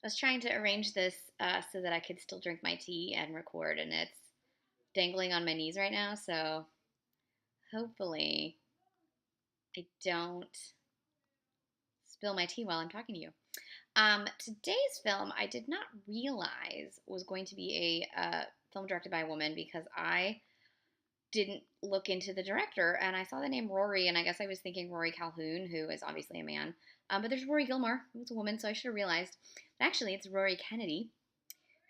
I was trying to arrange this so that I could still drink my tea and record, and it's dangling on my knees right now, so hopefully I don't spill my tea while I'm talking to you. Today's film I did not realize was going to be a film directed by a woman because I didn't look into the director and I saw the name Rory and I guess I was thinking Rory Calhoun, who is obviously a man. But there's Rory Gilmore, who's a woman, so I should have realized. But actually, it's Rory Kennedy,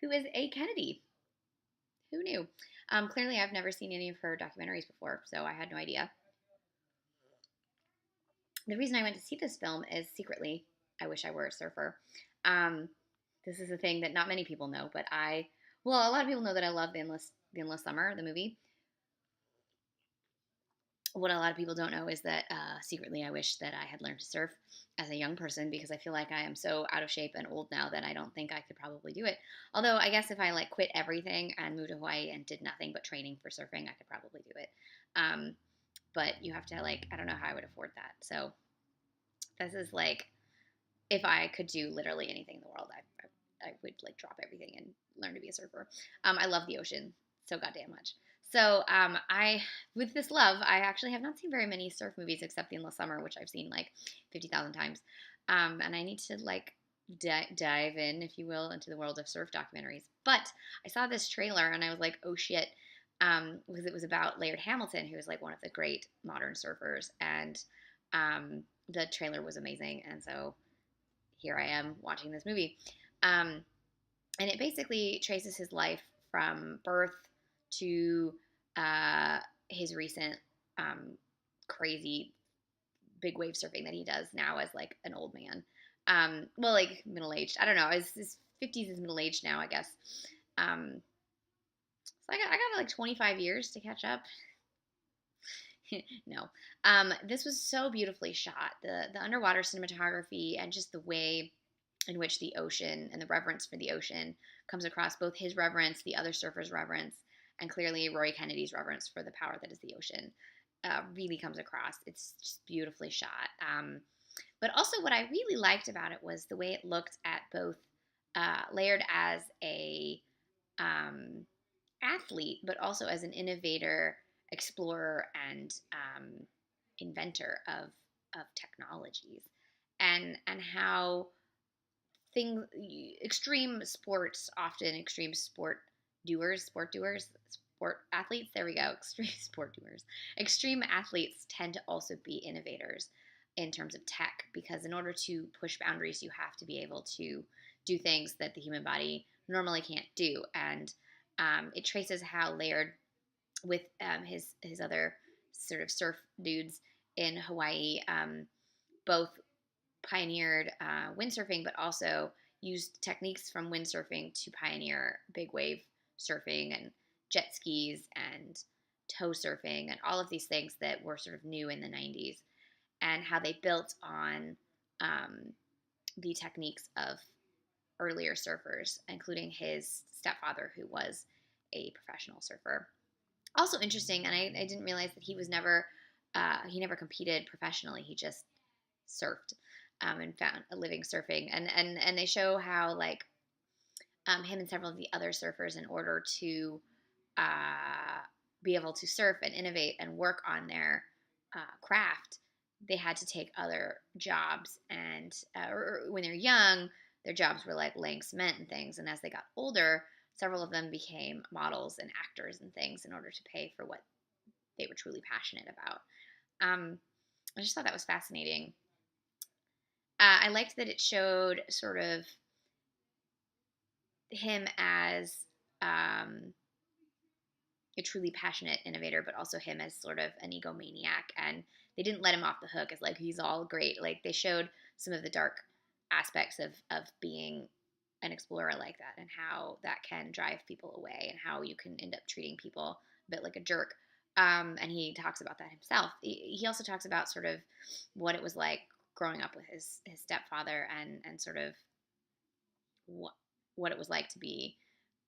who is a Kennedy. Who knew? Clearly, I've never seen any of her documentaries before, so I had no idea. The reason I went to see this film is secretly, I wish I were a surfer. Um, this is a thing that not many people know, but well, a lot of people know that I love the Endless Summer, the movie. What a lot of people don't know is that secretly I wish that I had learned to surf as a young person because I feel like I am so out of shape and old now that I don't think I could probably do it. Although I guess if I like quit everything and moved to Hawaii and did nothing but training for surfing, I could probably do it. Um, but you have to like I don't know how I would afford that. So this is like if I could do literally anything in the world, I would like drop everything and learn to be a surfer. I love the ocean so goddamn much. So I, with this love, I actually have not seen very many surf movies except The Endless Summer, which I've seen like 50,000 times. And I need to like dive in, if you will, into the world of surf documentaries. But I saw this trailer and I was like, oh shit, because it was about Laird Hamilton, who was like one of the great modern surfers, and the trailer was amazing, and so here I am watching this movie. Um, and it basically traces his life from birth to uh, his recent um, crazy big wave surfing that he does now as like an old man. Well, like middle aged. I don't know. His 50s is middle aged now, I guess. So I got like 25 years to catch up. No. This was so beautifully shot. The underwater cinematography and just the way in which the ocean and the reverence for the ocean comes across, both his reverence, the other surfer's reverence, and clearly Rory Kennedy's reverence for the power that is the ocean, really comes across. It's just beautifully shot. But also, what I really liked about it was the way it looked at both Laird as a um, athlete, but also as an innovator, explorer, and inventor of technologies, and how things extreme sports often extreme sport athletes, there we go, extreme sport doers, extreme athletes tend to also be innovators in terms of tech, because in order to push boundaries you have to be able to do things that the human body normally can't do. And it traces how Laird with his other sort of surf dudes in Hawaii both pioneered windsurfing, but also used techniques from windsurfing to pioneer big wave surfing and jet skis and tow surfing and all of these things that were sort of new in the 90s, and how they built on the techniques of earlier surfers, including his stepfather, who was a professional surfer. Also interesting, and I didn't realize that he never competed professionally. He just surfed and found a living surfing. And they show how like him and several of the other surfers, in order to uh, be able to surf and innovate and work on their craft, they had to take other jobs. And when they're young, their jobs were like laying cement and things. And as they got older, several of them became models and actors and things in order to pay for what they were truly passionate about. I just thought that was fascinating. I liked that it showed sort of him as um, a truly passionate innovator, but also him as sort of an egomaniac. And they didn't let him off the hook as like he's all great. Like they showed some of the dark aspects of being an explorer like that, and how that can drive people away, and how you can end up treating people a bit like a jerk. And he talks about that himself. He also talks about sort of what it was like growing up with his stepfather, and sort of what it was like to be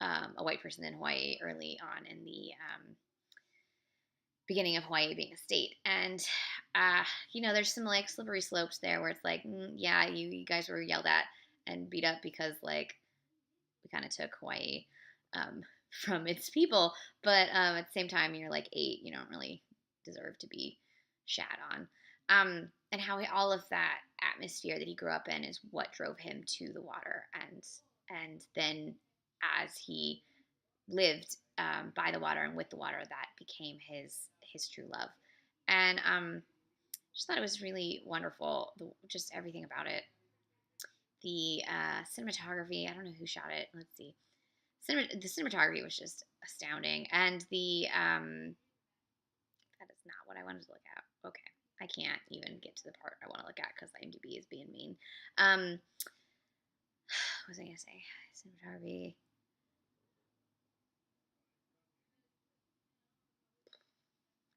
a white person in Hawaii early on in the beginning of Hawaii being a state. And there's some like slippery slopes there where it's like, yeah, you guys were yelled at and beat up because like we kind of took Hawaii um, from its people, but at the same time you're like 8, you don't really deserve to be shat on. And how all of that atmosphere that he grew up in is what drove him to the water, and then as he lived by the water and with the water, that became his true love. And just thought it was really wonderful, just everything about it. The cinematography, I don't know who shot it. Let's see. The cinematography was just astounding, and that is not what I wanted to look at. Okay, I can't even get to the part I want to look at because IMDb is being mean. What was I gonna say? Cinematography.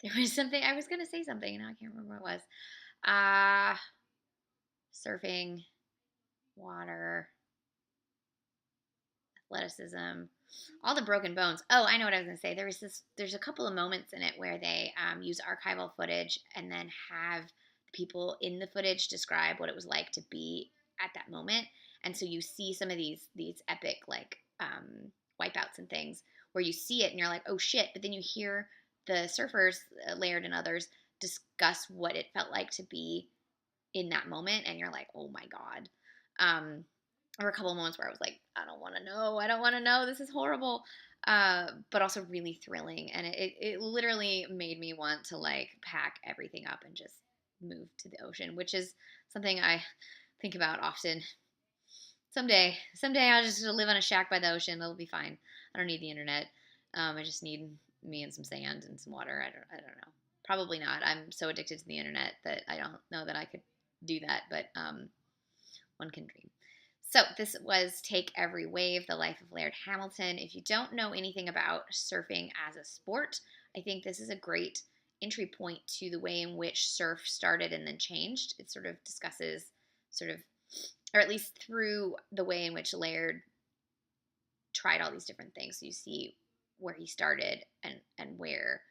There was something I was gonna say something, and now I can't remember what it was. Surfing, water, athleticism, all the broken bones. Oh, I know what I was going to say. There's a couple of moments in it where they use archival footage and then have the people in the footage describe what it was like to be at that moment. And so you see some of these epic like wipeouts and things where you see it and you're like, oh shit, but then you hear the surfers, Laird and others, discuss what it felt like to be in that moment, and you're like, oh my god. There were a couple of moments where I was like, I don't want to know. I don't want to know. This is horrible. But also really thrilling. And it literally made me want to like pack everything up and just move to the ocean, which is something I think about often. Someday I'll just live on a shack by the ocean. It'll be fine. I don't need the internet. I just need me and some sand and some water. I don't know. Probably not. I'm so addicted to the internet that I don't know that I could do that, but one can dream. So this was Take Every Wave, The Life of Laird Hamilton. If you don't know anything about surfing as a sport, I think this is a great entry point to the way in which surf started and then changed. It sort of discusses or at least through the way in which Laird tried all these different things. So you see where he started and where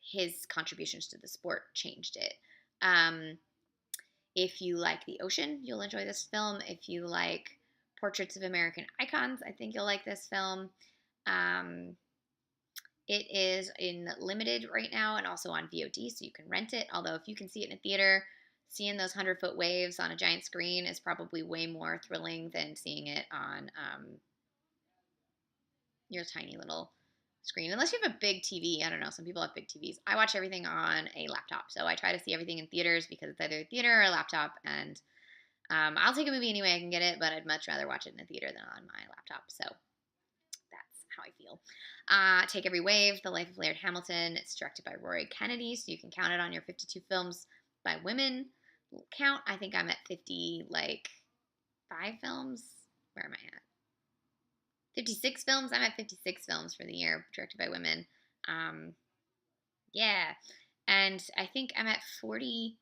his contributions to the sport changed it. If you like the ocean, you'll enjoy this film. If you like portraits of American icons, I think you'll like this film. It is in limited right now and also on VOD, so you can rent it. Although if you can see it in a theater, seeing those 100-foot waves on a giant screen is probably way more thrilling than seeing it on your tiny little screen. Unless you have a big TV. I don't know. Some people have big TVs. I watch everything on a laptop. So I try to see everything in theaters because it's either a theater or a laptop. And I'll take a movie any way I can get it, but I'd much rather watch it in the theater than on my laptop. So that's how I feel. Take Every Wave, The Life of Laird Hamilton. It's directed by Rory Kennedy, so you can count it on your 52 films by women count. I think I'm at 50, like, 5 films. Where am I at? 56 films. I'm at 56 films for the year, directed by women. Yeah. And I think I'm at 48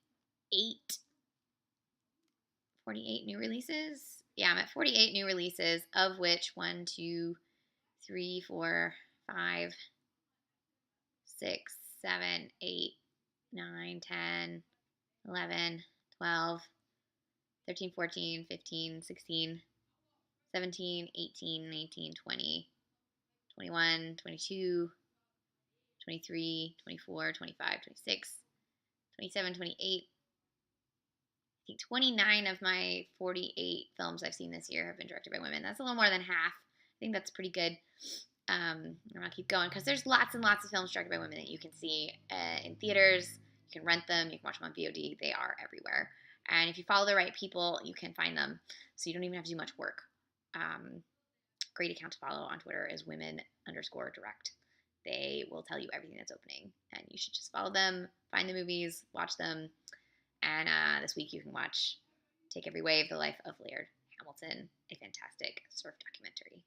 new releases. Yeah, I'm at 48 new releases, of which 1, 2, 3, 4, 5, 6, 7, 8, 9, 10, 11, 12, 13, 14, 15, 16, 17, 18, 19, 20, 21, 22, 23, 24, 25, 26, 27, 28. I think 29 of my 48 films I've seen this year have been directed by women. That's a little more than half. I think that's pretty good. I'm going to keep going because there's lots and lots of films directed by women that you can see in theaters. You can rent them. You can watch them on VOD. They are everywhere. And if you follow the right people, you can find them. So you don't even have to do much work. Great account to follow on Twitter is women_direct. They will tell you everything that's opening. And you should just follow them, find the movies, watch them. And this week you can watch Take Every Wave, The Life of Laird Hamilton, a fantastic surf documentary.